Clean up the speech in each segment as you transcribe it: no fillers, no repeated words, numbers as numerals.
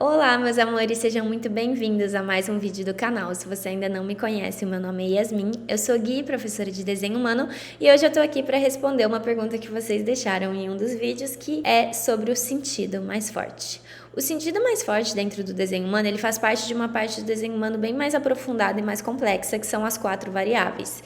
Olá, meus amores, sejam muito bem-vindos a mais um vídeo do canal. Se você ainda não me conhece, o meu nome é Yasmin, eu sou Gui, professora de desenho humano, e hoje eu tô aqui para responder uma pergunta que vocês deixaram em um dos vídeos, que é sobre o sentido mais forte. O sentido mais forte dentro do desenho humano, ele faz parte de uma parte do desenho humano bem mais aprofundada e mais complexa, que são as 4 variáveis.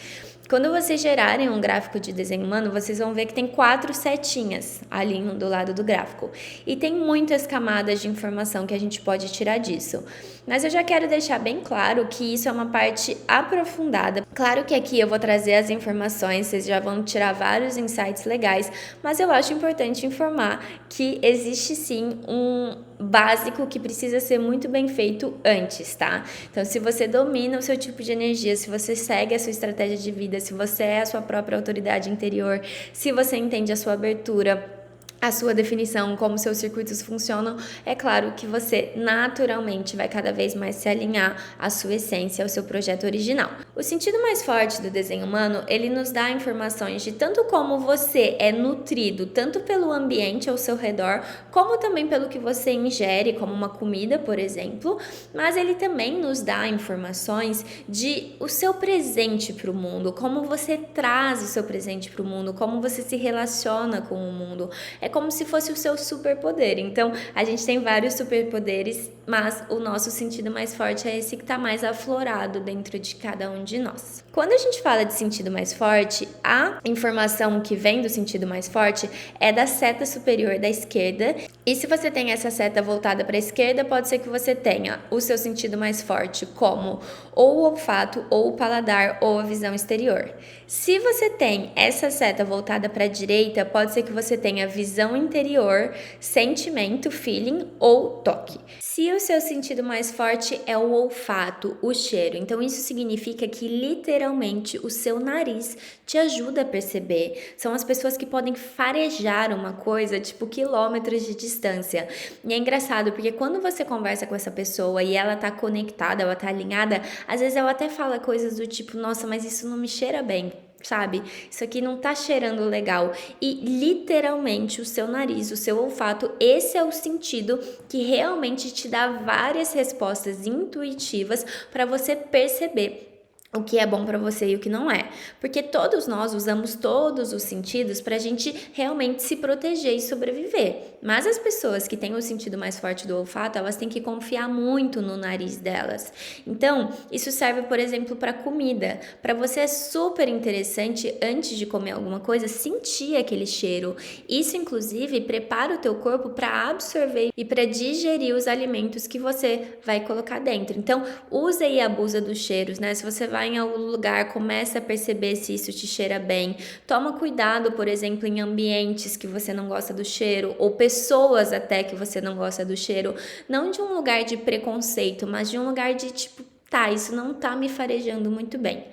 Quando vocês gerarem um gráfico de desenho humano, vocês vão ver que tem 4 setinhas ali do lado do gráfico. E tem muitas camadas de informação que a gente pode tirar disso. Mas eu já quero deixar bem claro que isso é uma parte aprofundada. Claro que aqui eu vou trazer as informações, vocês já vão tirar vários insights legais, mas eu acho importante informar que existe sim um básico que precisa ser muito bem feito antes, tá? Então, se você domina o seu tipo de energia, se você segue a sua estratégia de vida, se você é a sua própria autoridade interior, se você entende a sua abertura, a sua definição, como seus circuitos funcionam, é claro que você naturalmente vai cada vez mais se alinhar à sua essência, ao seu projeto original. O sentido mais forte do desenho humano, ele nos dá informações de tanto como você é nutrido, tanto pelo ambiente ao seu redor, como também pelo que você ingere, como uma comida, por exemplo, mas ele também nos dá informações de o seu presente para o mundo, como você traz o seu presente para o mundo, como você se relaciona com o mundo. É como se fosse o seu superpoder. Então, a gente tem vários superpoderes, mas o nosso sentido mais forte é esse que está mais aflorado dentro de cada um de nós. Quando a gente fala de sentido mais forte, a informação que vem do sentido mais forte é da seta superior da esquerda. E se você tem essa seta voltada para a esquerda, pode ser que você tenha o seu sentido mais forte como ou o olfato, ou o paladar, ou a visão exterior. Se você tem essa seta voltada para a direita, pode ser que você tenha visão interior, sentimento, feeling ou toque. Se o seu sentido mais forte é o olfato, o cheiro, então isso significa que literalmente o seu nariz te ajuda a perceber. São as pessoas que podem farejar uma coisa tipo quilômetros de distância. E é engraçado porque quando você conversa com essa pessoa e ela tá conectada, ela tá alinhada, às vezes ela até fala coisas do tipo, nossa, mas isso não me cheira bem. Sabe? Isso aqui não tá cheirando legal. E literalmente o seu nariz, o seu olfato, esse é o sentido que realmente te dá várias respostas intuitivas para você perceber o que é bom para você e o que não é. Porque todos nós usamos todos os sentidos para a gente realmente se proteger e sobreviver. Mas as pessoas que têm o sentido mais forte do olfato, elas têm que confiar muito no nariz delas. Então, isso serve, por exemplo, para comida. Para você é super interessante, antes de comer alguma coisa, sentir aquele cheiro. Isso, inclusive, prepara o teu corpo para absorver e para digerir os alimentos que você vai colocar dentro. Então, usa e abusa dos cheiros, né? Se você vai em algum lugar, começa a perceber se isso te cheira bem. Toma cuidado, por exemplo, em ambientes que você não gosta do cheiro, ou pessoas até que você não gosta do cheiro. Não de um lugar de preconceito, mas de um lugar de tipo, tá, isso não tá me farejando muito bem.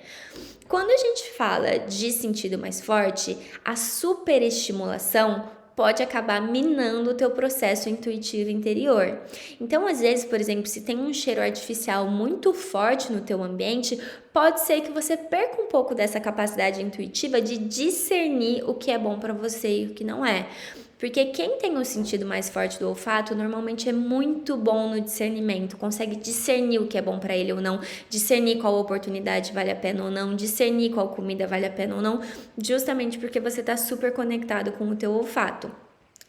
Quando a gente fala de sentido mais forte, a superestimulação pode acabar minando o teu processo intuitivo interior. Então, às vezes, por exemplo, se tem um cheiro artificial muito forte no teu ambiente, pode ser que você perca um pouco dessa capacidade intuitiva de discernir o que é bom para você e o que não é. Porque quem tem o sentido mais forte do olfato normalmente é muito bom no discernimento, consegue discernir o que é bom para ele ou não, discernir qual oportunidade vale a pena ou não, discernir qual comida vale a pena ou não, justamente porque você está super conectado com o teu olfato.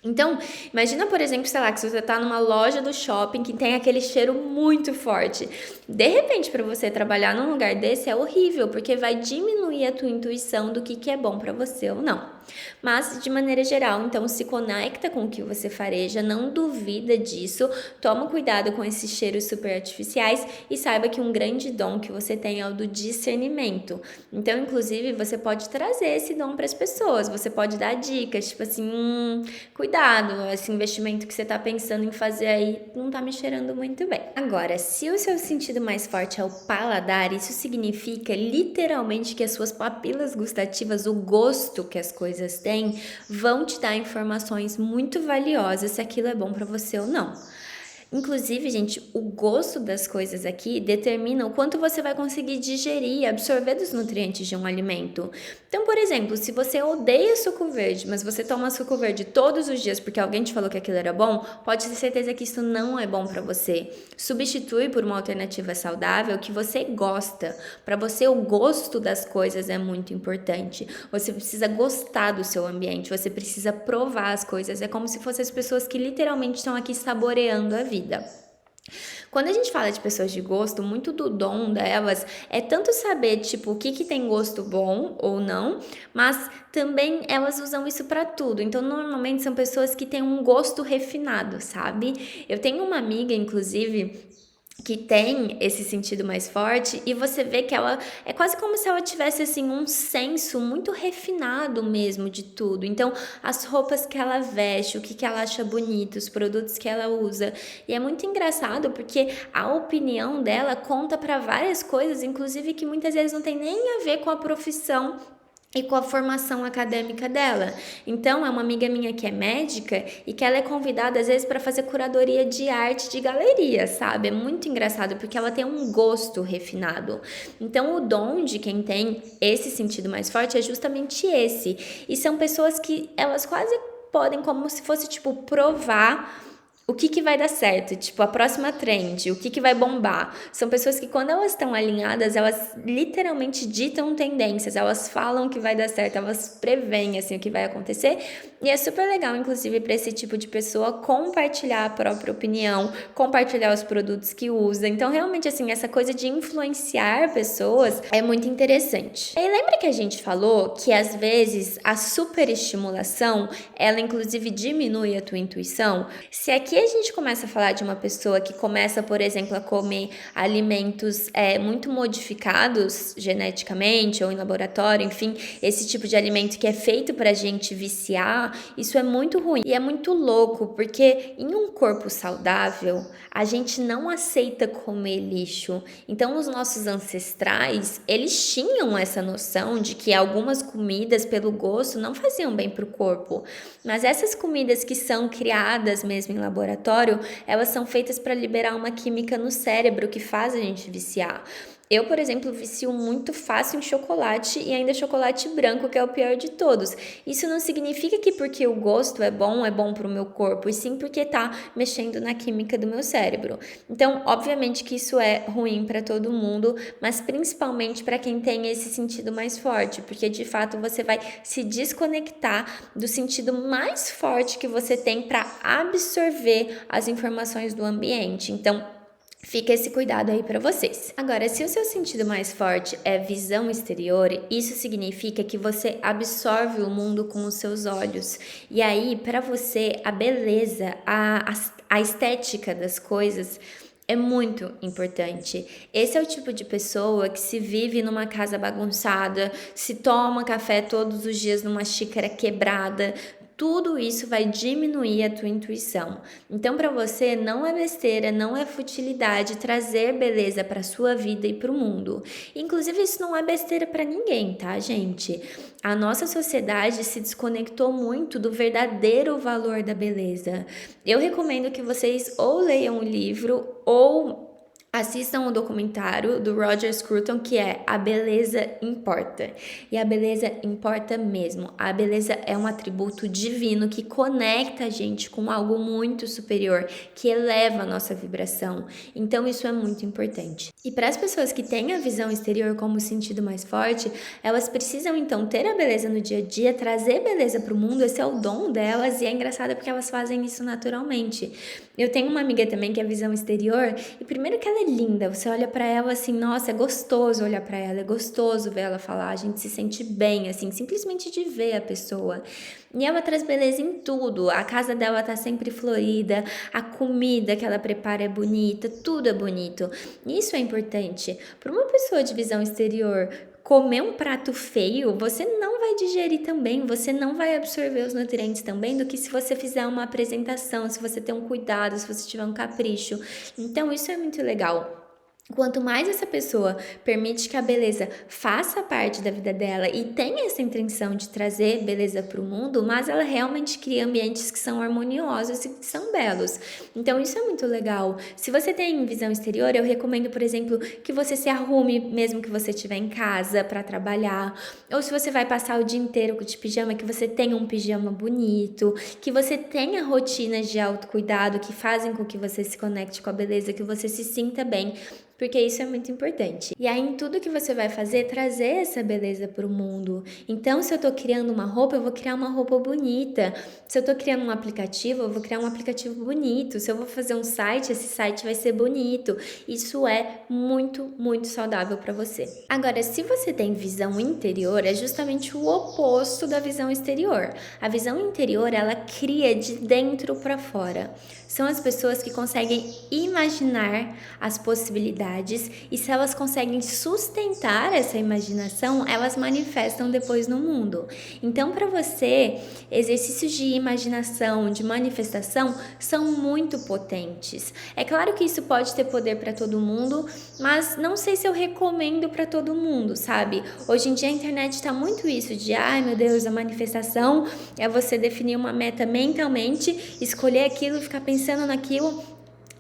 Então, imagina, por exemplo, sei lá, que você tá numa loja do shopping que tem aquele cheiro muito forte. De repente, para você trabalhar num lugar desse é horrível, porque vai diminuir a tua intuição do que é bom para você ou não. Mas, de maneira geral, então, se conecta com o que você fareja, não duvida disso, toma cuidado com esses cheiros super artificiais e saiba que um grande dom que você tem é o do discernimento. Então, inclusive, você pode trazer esse dom para as pessoas, você pode dar dicas, tipo assim, cuidado, esse investimento que você tá pensando em fazer aí não tá me cheirando muito bem. Agora, se o seu sentido mais forte é o paladar, isso significa literalmente que as suas papilas gustativas, o gosto que as coisas têm, vão te dar informações muito valiosas se aquilo é bom para você ou não. Inclusive, gente, o gosto das coisas aqui determina o quanto você vai conseguir digerir e absorver dos nutrientes de um alimento. Então, por exemplo, se você odeia suco verde, mas você toma suco verde todos os dias porque alguém te falou que aquilo era bom, pode ter certeza que isso não é bom para você. Substitui por uma alternativa saudável que você gosta. Para você, o gosto das coisas é muito importante. Você precisa gostar do seu ambiente, você precisa provar as coisas. É como se fossem as pessoas que literalmente estão aqui saboreando a vida. Quando a gente fala de pessoas de gosto, muito do dom delas é tanto saber, tipo, o que tem gosto bom ou não, mas também elas usam isso para tudo. Então, normalmente são pessoas que têm um gosto refinado, sabe? Eu tenho uma amiga, inclusive, que tem esse sentido mais forte e você vê que ela é quase como se ela tivesse assim um senso muito refinado mesmo de tudo. Então, as roupas que ela veste, o que ela acha bonito, os produtos que ela usa. E é muito engraçado porque a opinião dela conta para várias coisas, inclusive que muitas vezes não tem nem a ver com a profissão e com a formação acadêmica dela. Então, é uma amiga minha que é médica e que ela é convidada às vezes para fazer curadoria de arte de galeria, sabe? É muito engraçado porque ela tem um gosto refinado. Então, o dom de quem tem esse sentido mais forte é justamente esse. E são pessoas que elas quase podem, como se fosse tipo provar o que vai dar certo, tipo, a próxima trend, o que vai bombar. São pessoas que quando elas estão alinhadas, elas literalmente ditam tendências, elas falam que vai dar certo, elas preveem, assim, o que vai acontecer. E é super legal, inclusive, para esse tipo de pessoa compartilhar a própria opinião, compartilhar os produtos que usa. Então, realmente, assim, essa coisa de influenciar pessoas é muito interessante. E lembra que a gente falou que, às vezes, a superestimulação, ela, inclusive, diminui a tua intuição? Se aqui a gente começa a falar de uma pessoa que começa, por exemplo, a comer alimentos muito modificados geneticamente ou em laboratório, enfim, esse tipo de alimento que é feito pra gente viciar, isso é muito ruim. E é muito louco, porque em um corpo saudável, a gente não aceita comer lixo. Então, os nossos ancestrais, eles tinham essa noção de que algumas comidas, pelo gosto, não faziam bem pro corpo. Mas essas comidas que são criadas mesmo em laboratório, elas são feitas para liberar uma química no cérebro que faz a gente viciar. Eu, por exemplo, vicio muito fácil em chocolate e ainda chocolate branco, que é o pior de todos. Isso não significa que porque o gosto é bom pro meu corpo, e sim porque tá mexendo na química do meu cérebro. Então, obviamente que isso é ruim para todo mundo, mas principalmente para quem tem esse sentido mais forte, porque de fato você vai se desconectar do sentido mais forte que você tem para absorver as informações do ambiente. Então, fica esse cuidado aí para vocês. Agora, se o seu sentido mais forte é visão exterior, isso significa que você absorve o mundo com os seus olhos. E aí, para você, a beleza, a estética das coisas é muito importante. Esse é o tipo de pessoa que se vive numa casa bagunçada, se toma café todos os dias numa xícara quebrada. Tudo isso vai diminuir a tua intuição. Então, para você, não é besteira, não é futilidade trazer beleza para sua vida e para o mundo. Inclusive, isso não é besteira para ninguém, tá, gente? A nossa sociedade se desconectou muito do verdadeiro valor da beleza. Eu recomendo que vocês ou leiam o livro ou assistam o documentário do Roger Scruton, que é A Beleza Importa. E a beleza importa mesmo. A beleza é um atributo divino que conecta a gente com algo muito superior, que eleva a nossa vibração. Então, isso é muito importante. E para as pessoas que têm a visão exterior como sentido mais forte, elas precisam, então, ter a beleza no dia a dia, trazer beleza para o mundo. Esse é o dom delas e é engraçado porque elas fazem isso naturalmente. Eu tenho uma amiga também que é visão exterior e primeiro que ela é linda, você olha pra ela assim, nossa, é gostoso olhar pra ela, é gostoso ver ela falar, a gente se sente bem, assim, simplesmente de ver a pessoa. E ela traz beleza em tudo, a casa dela tá sempre florida, a comida que ela prepara é bonita, tudo é bonito. Isso é importante. Para uma pessoa de visão exterior, comer um prato feio, você não vai digerir também, você não vai absorver os nutrientes também do que se você fizer uma apresentação, se você ter um cuidado, se você tiver um capricho. Então, isso é muito legal. Quanto mais essa pessoa permite que a beleza faça parte da vida dela e tenha essa intenção de trazer beleza para o mundo, mas ela realmente cria ambientes que são harmoniosos e que são belos. Então isso é muito legal. Se você tem visão exterior, eu recomendo, por exemplo, que você se arrume mesmo que você estiver em casa para trabalhar, ou se você vai passar o dia inteiro de pijama, que você tenha um pijama bonito, que você tenha rotinas de autocuidado que fazem com que você se conecte com a beleza, que você se sinta bem, porque isso é muito importante. E aí, em tudo que você vai fazer, trazer essa beleza para o mundo. Então, se eu tô criando uma roupa, eu vou criar uma roupa bonita. Se eu tô criando um aplicativo, eu vou criar um aplicativo bonito. Se eu vou fazer um site, esse site vai ser bonito. Isso é muito, muito saudável para você. Agora, se você tem visão interior, é justamente o oposto da visão exterior. A visão interior, ela cria de dentro para fora. São as pessoas que conseguem imaginar as possibilidades e se elas conseguem sustentar essa imaginação, elas manifestam depois no mundo. Então, para você, exercícios de imaginação, de manifestação, são muito potentes. É claro que isso pode ter poder para todo mundo, mas não sei se eu recomendo para todo mundo, sabe? Hoje em dia a internet está muito isso de, ai meu Deus, a manifestação é você definir uma meta mentalmente, escolher aquilo e ficar pensando naquilo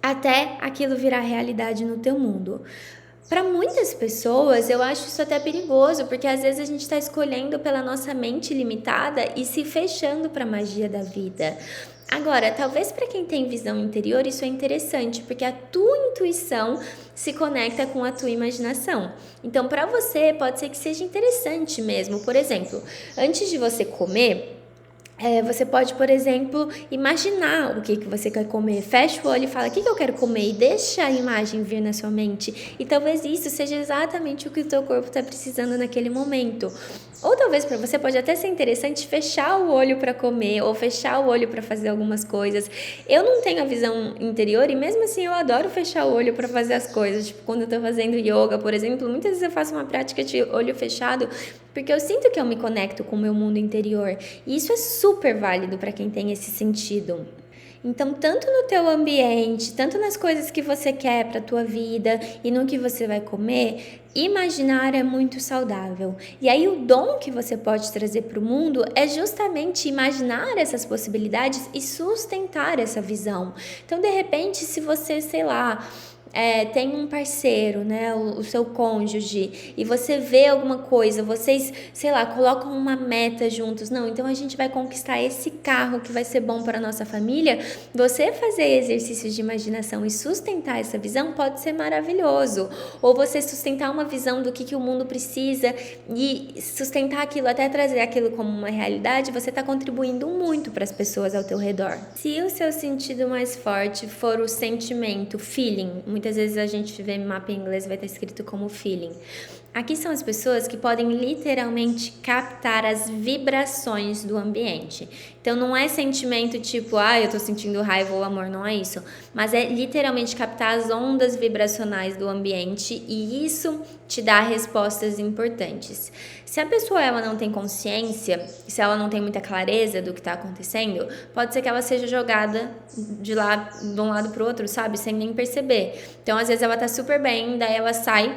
até aquilo virar realidade no teu mundo. Para muitas pessoas, eu acho isso até perigoso, porque às vezes a gente está escolhendo pela nossa mente limitada e se fechando para a magia da vida. Agora, talvez para quem tem visão interior, isso é interessante, porque a tua intuição se conecta com a tua imaginação. Então, para você, pode ser que seja interessante mesmo. Por exemplo, antes de você comer, você pode, por exemplo, imaginar o que você quer comer. Fecha o olho e fala, o que eu quero comer? E deixa a imagem vir na sua mente. E talvez isso seja exatamente o que o teu corpo está precisando naquele momento. Ou talvez para você pode até ser interessante fechar o olho para comer ou fechar o olho para fazer algumas coisas. Eu não tenho a visão interior e mesmo assim eu adoro fechar o olho para fazer as coisas. Tipo, quando eu tô fazendo yoga, por exemplo, muitas vezes eu faço uma prática de olho fechado porque eu sinto que eu me conecto com o meu mundo interior. E isso é super válido para quem tem esse sentido. Então, tanto no teu ambiente, tanto nas coisas que você quer para a tua vida e no que você vai comer, imaginar é muito saudável. E aí o dom que você pode trazer para o mundo é justamente imaginar essas possibilidades e sustentar essa visão. Então, de repente, se você, sei lá, tem um parceiro, né, o seu cônjuge, e você vê alguma coisa, vocês, sei lá, colocam uma meta juntos, não, então a gente vai conquistar esse carro que vai ser bom para a nossa família, você fazer exercícios de imaginação e sustentar essa visão pode ser maravilhoso, ou você sustentar uma visão do que o mundo precisa e sustentar aquilo, até trazer aquilo como uma realidade, você está contribuindo muito para as pessoas ao teu redor. Se o seu sentido mais forte for o sentimento, feeling, muitas vezes a gente vê mapa em inglês, vai estar escrito como feeling. Aqui são as pessoas que podem literalmente captar as vibrações do ambiente. Então não é sentimento tipo, eu tô sentindo raiva ou amor, não é isso. Mas é literalmente captar as ondas vibracionais do ambiente e isso te dá respostas importantes. Se a pessoa ela não tem consciência, se ela não tem muita clareza do que está acontecendo, pode ser que ela seja jogada de um lado pro outro, sabe? Sem nem perceber. Então às vezes ela tá super bem, daí ela sai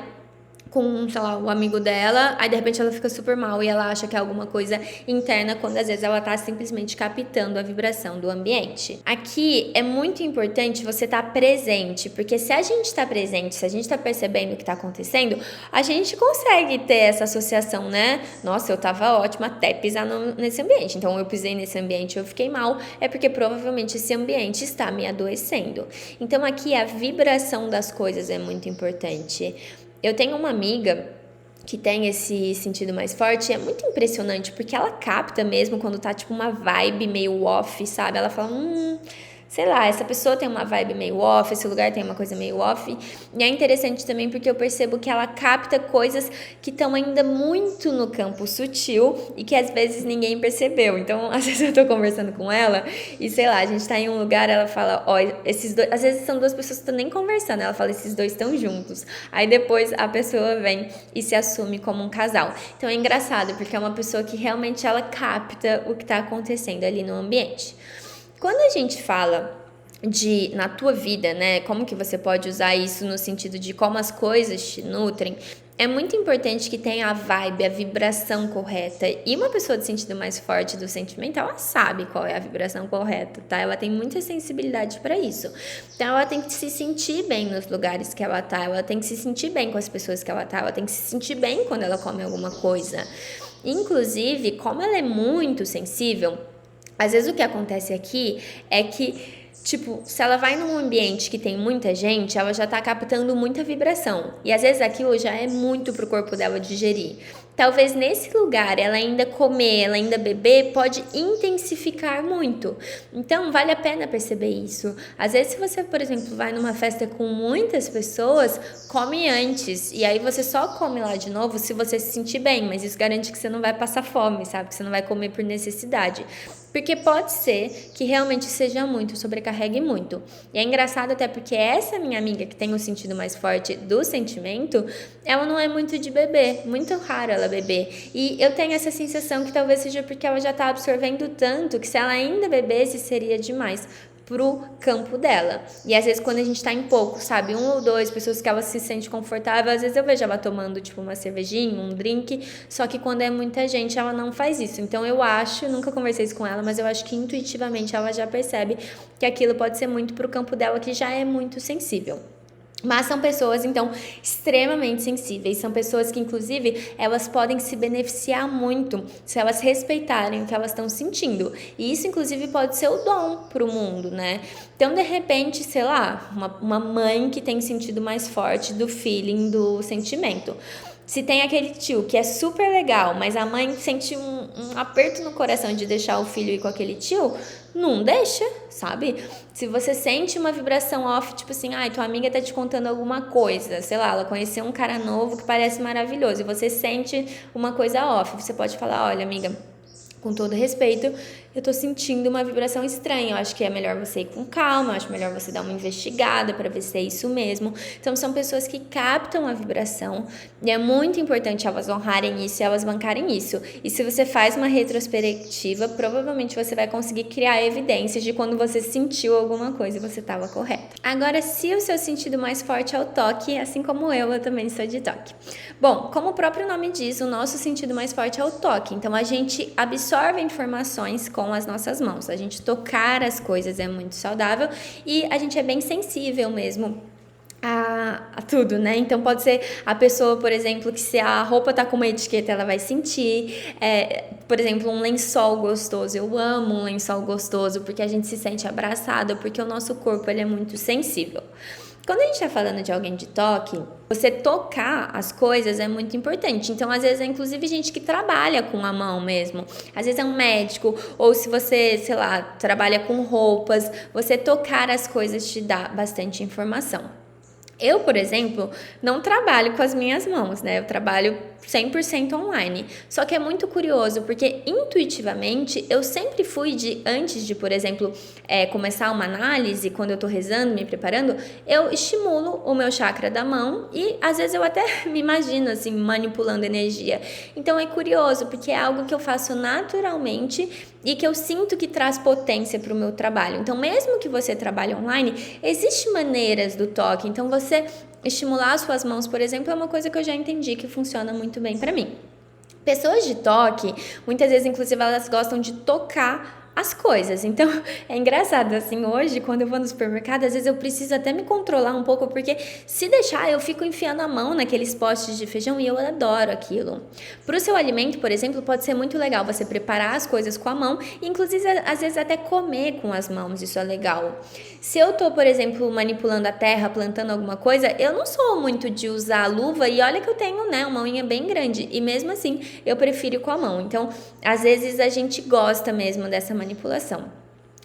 com, sei lá, o amigo dela, aí de repente ela fica super mal e ela acha que é alguma coisa interna, quando às vezes ela tá simplesmente captando a vibração do ambiente. Aqui é muito importante você estar presente, porque se a gente tá presente, se a gente tá percebendo o que tá acontecendo, a gente consegue ter essa associação, né? Nossa, eu tava ótima até pisar nesse ambiente, então eu pisei nesse ambiente e eu fiquei mal, é porque provavelmente esse ambiente está me adoecendo. Então aqui a vibração das coisas é muito importante. Eu tenho uma amiga que tem esse sentido mais forte e é muito impressionante, porque ela capta mesmo quando tá tipo uma vibe meio off, sabe? Ela fala, sei lá, essa pessoa tem uma vibe meio off, esse lugar tem uma coisa meio off. E é interessante também porque eu percebo que ela capta coisas que estão ainda muito no campo sutil e que às vezes ninguém percebeu. Então, às vezes eu tô conversando com ela e sei lá, a gente tá em um lugar, ela fala, esses dois, às vezes são duas pessoas que estão nem conversando, ela fala, esses dois estão juntos. Aí depois a pessoa vem e se assume como um casal. Então é engraçado porque é uma pessoa que realmente ela capta o que tá acontecendo ali no ambiente. Quando a gente fala na tua vida, né? Como que você pode usar isso no sentido de como as coisas te nutrem. É muito importante que tenha a vibe, a vibração correta. E uma pessoa de sentido mais forte do sentimento, ela sabe qual é a vibração correta, tá? Ela tem muita sensibilidade para isso. Então, ela tem que se sentir bem nos lugares que ela tá, ela tem que se sentir bem com as pessoas que ela tá, ela tem que se sentir bem quando ela come alguma coisa. Inclusive, como ela é muito sensível, às vezes o que acontece aqui é que, tipo, se ela vai num ambiente que tem muita gente, ela já tá captando muita vibração. E às vezes aquilo já é muito pro corpo dela digerir. Talvez nesse lugar ela ainda comer, ela ainda beber, pode intensificar muito. Então, vale a pena perceber isso. Às vezes, se você, por exemplo, vai numa festa com muitas pessoas, come antes. E aí você só come lá de novo se você se sentir bem. Mas isso garante que você não vai passar fome, sabe? Que você não vai comer por necessidade. Porque pode ser que realmente seja muito, sobrecarregue muito. E é engraçado até porque essa minha amiga que tem o sentido mais forte do sentimento, ela não é muito de beber, muito raro ela beber. E eu tenho essa sensação que talvez seja porque ela já tá absorvendo tanto que se ela ainda bebesse seria demais pro campo dela. E às vezes quando a gente tá em pouco, sabe, 1 ou 2 pessoas que ela se sente confortável, às vezes eu vejo ela tomando tipo uma cervejinha, um drink, só que quando é muita gente ela não faz isso. Então eu acho, nunca conversei isso com ela, mas eu acho que intuitivamente ela já percebe que aquilo pode ser muito pro campo dela, que já é muito sensível. Mas são pessoas, então, extremamente sensíveis. São pessoas que, inclusive, elas podem se beneficiar muito se elas respeitarem o que elas estão sentindo. E isso, inclusive, pode ser o dom para o mundo, né? Então, de repente, sei lá, uma mãe que tem sentido mais forte do feeling, do sentimento. Se tem aquele tio que é super legal, mas a mãe sente um aperto no coração de deixar o filho ir com aquele tio, não deixa, sabe? Se você sente uma vibração off, tipo assim, ai, tua amiga tá te contando alguma coisa, sei lá, ela conheceu um cara novo que parece maravilhoso, e você sente uma coisa off, você pode falar, olha, amiga, com todo respeito, eu tô sentindo uma vibração estranha, eu acho que é melhor você ir com calma, eu acho melhor você dar uma investigada para ver se é isso mesmo. Então, são pessoas que captam a vibração e é muito importante elas honrarem isso e elas bancarem isso. E se você faz uma retrospectiva, provavelmente você vai conseguir criar evidências de quando você sentiu alguma coisa e você estava correto. Agora, se o seu sentido mais forte é o toque, assim como eu também sou de toque. Bom, como o próprio nome diz, o nosso sentido mais forte é o toque. Então, a gente absorve informações com as nossas mãos. A gente tocar as coisas é muito saudável e a gente é bem sensível mesmo a tudo, né? Então pode ser a pessoa, por exemplo, que se a roupa tá com uma etiqueta, ela vai sentir. Por exemplo, um lençol gostoso. Eu amo um lençol gostoso porque a gente se sente abraçado, porque o nosso corpo ele é muito sensível. Quando a gente está falando de alguém de toque, você tocar as coisas é muito importante. Então, às vezes, é inclusive gente que trabalha com a mão mesmo. Às vezes é um médico, ou se você, sei lá, trabalha com roupas, você tocar as coisas te dá bastante informação. Eu, por exemplo, não trabalho com as minhas mãos, né? Eu trabalho 100% online. Só que é muito curioso, porque intuitivamente eu sempre fui antes de, por exemplo, começar uma análise, quando eu tô rezando, me preparando, eu estimulo o meu chakra da mão e às vezes eu até me imagino assim, manipulando energia. Então é curioso, porque é algo que eu faço naturalmente e que eu sinto que traz potência para o meu trabalho. Então, mesmo que você trabalhe online, existem maneiras do toque. Então, você estimular as suas mãos, por exemplo, é uma coisa que eu já entendi que funciona muito bem para mim. Pessoas de toque, muitas vezes, inclusive, elas gostam de tocar as coisas. Então, é engraçado, assim, hoje, quando eu vou no supermercado, às vezes eu preciso até me controlar um pouco, porque se deixar, eu fico enfiando a mão naqueles potes de feijão e eu adoro aquilo. Para o seu alimento, por exemplo, pode ser muito legal você preparar as coisas com a mão, e inclusive, às vezes, até comer com as mãos, isso é legal. Se eu tô, por exemplo, manipulando a terra, plantando alguma coisa, eu não sou muito de usar a luva, e olha que eu tenho, né, uma unha bem grande, e mesmo assim, eu prefiro com a mão. Então, às vezes, a gente gosta mesmo dessa manipulação.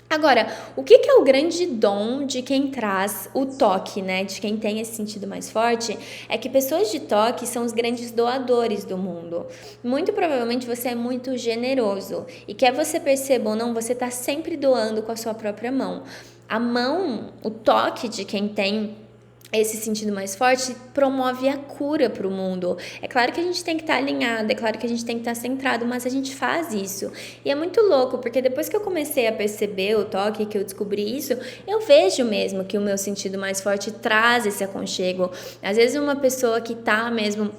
Agora, o que é o grande dom de quem traz o toque, né? De quem tem esse sentido mais forte, é que pessoas de toque são os grandes doadores do mundo. Muito provavelmente você é muito generoso e quer você perceba ou não, você está sempre doando com a sua própria mão. A mão, o toque de quem tem esse sentido mais forte promove a cura para o mundo. É claro que a gente tem que estar alinhado, é claro que a gente tem que estar centrado, mas a gente faz isso. E é muito louco, porque depois que eu comecei a perceber o toque, que eu descobri isso, eu vejo mesmo que o meu sentido mais forte traz esse aconchego. Às vezes uma pessoa que tá mesmo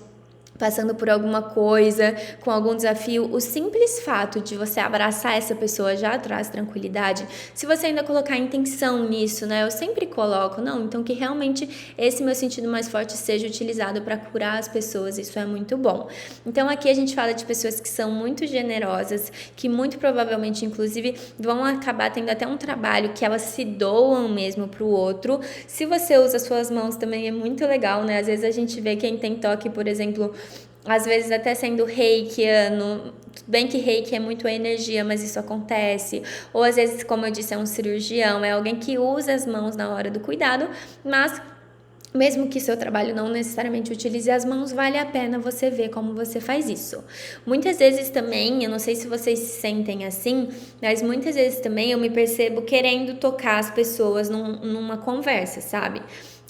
passando por alguma coisa, com algum desafio, o simples fato de você abraçar essa pessoa já traz tranquilidade. Se você ainda colocar intenção nisso, né? Eu sempre coloco, não, então que realmente esse meu sentido mais forte seja utilizado para curar as pessoas, isso é muito bom. Então aqui a gente fala de pessoas que são muito generosas, que muito provavelmente, inclusive, vão acabar tendo até um trabalho que elas se doam mesmo para o outro. Se você usa suas mãos também é muito legal, né? Às vezes a gente vê quem tem toque, por exemplo, às vezes até sendo reikiano, tudo bem que reiki é muito a energia, mas isso acontece, ou às vezes, como eu disse, é um cirurgião, é alguém que usa as mãos na hora do cuidado, mas mesmo que seu trabalho não necessariamente utilize as mãos, vale a pena você ver como você faz isso. Muitas vezes também, eu não sei se vocês se sentem assim, mas muitas vezes também eu me percebo querendo tocar as pessoas numa conversa, sabe?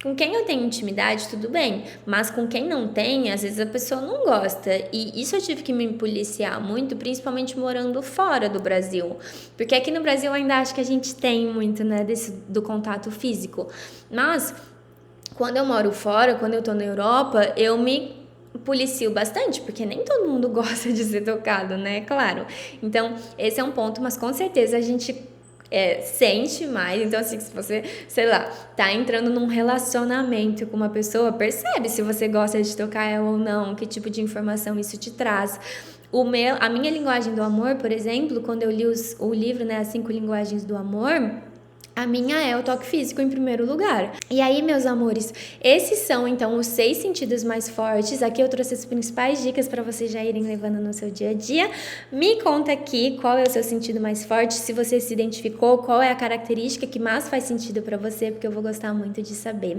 Com quem eu tenho intimidade, tudo bem, mas com quem não tem, às vezes a pessoa não gosta. E isso eu tive que me policiar muito, principalmente morando fora do Brasil. Porque aqui no Brasil eu ainda acho que a gente tem muito, né, do contato físico. Mas quando eu moro fora, quando eu tô na Europa, eu me policio bastante, porque nem todo mundo gosta de ser tocado, né? Claro. Então, esse é um ponto, mas com certeza a gente sente mais. Então, assim, se você, sei lá, tá entrando num relacionamento com uma pessoa, percebe se você gosta de tocar ela ou não, que tipo de informação isso te traz. A minha linguagem do amor, por exemplo, quando eu li o livro, né, As 5 Linguagens do Amor, a minha é o toque físico em primeiro lugar. E aí, meus amores, esses são então os 6 sentidos mais fortes. Aqui eu trouxe as principais dicas para vocês já irem levando no seu dia a dia. Me conta aqui qual é o seu sentido mais forte, se você se identificou, qual é a característica que mais faz sentido para você, porque eu vou gostar muito de saber.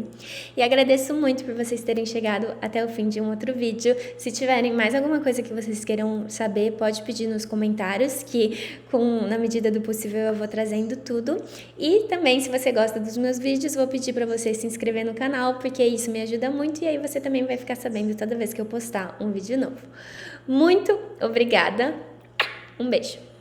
E agradeço muito por vocês terem chegado até o fim de um outro vídeo. Se tiverem mais alguma coisa que vocês queiram saber, pode pedir nos comentários, que na medida do possível eu vou trazendo tudo. E também, se você gosta dos meus vídeos, vou pedir para você se inscrever no canal, porque isso me ajuda muito e aí você também vai ficar sabendo toda vez que eu postar um vídeo novo. Muito obrigada, um beijo!